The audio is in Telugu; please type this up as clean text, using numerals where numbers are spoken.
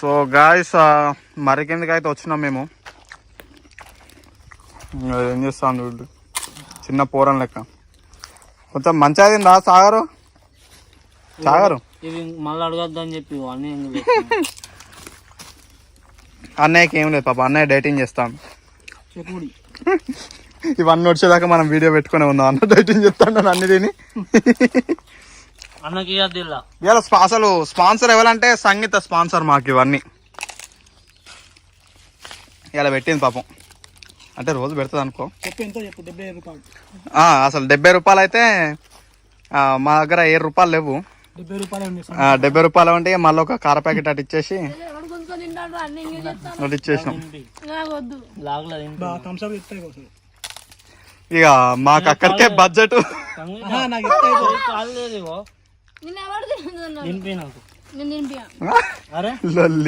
సో గాయస్ మరి కిందకి అయితే వచ్చినాం మేము. ఏం చేస్తాను వీళ్ళు చిన్న పోరం లెక్క. కొంచెం మంచిగా తిందా సాగరు? ఇది మళ్ళీ అడగద్దని చెప్పి అన్నయ్యకి ఏం లేదు పాప, అన్నయ్య డైటింగ్ చేస్తాను. ఇవన్నీ వచ్చేదాకా మనం వీడియో పెట్టుకునే ఉన్నాం. అన్న డైటింగ్ చెప్తాను అన్ని తిని. అన్నకి అసలు స్పాన్సర్ ఎవరంటే సంగీత స్పాన్సర్ మాకు ఇవన్నీ. ఇలా పెట్టింది పాపం, అంటే రోజు పెడుతుంది అనుకో. అసలు 70 రూపాయలు అయితే మా దగ్గర 7 రూపాయలు లేవు. 70 రూపాయలు అంటే మళ్ళీ ఒక కార ప్యాకెట్ అటు ఇచ్చేసి అటు ఇచ్చేసినాం. ఇక మాకు అక్కడికే బడ్జెట్.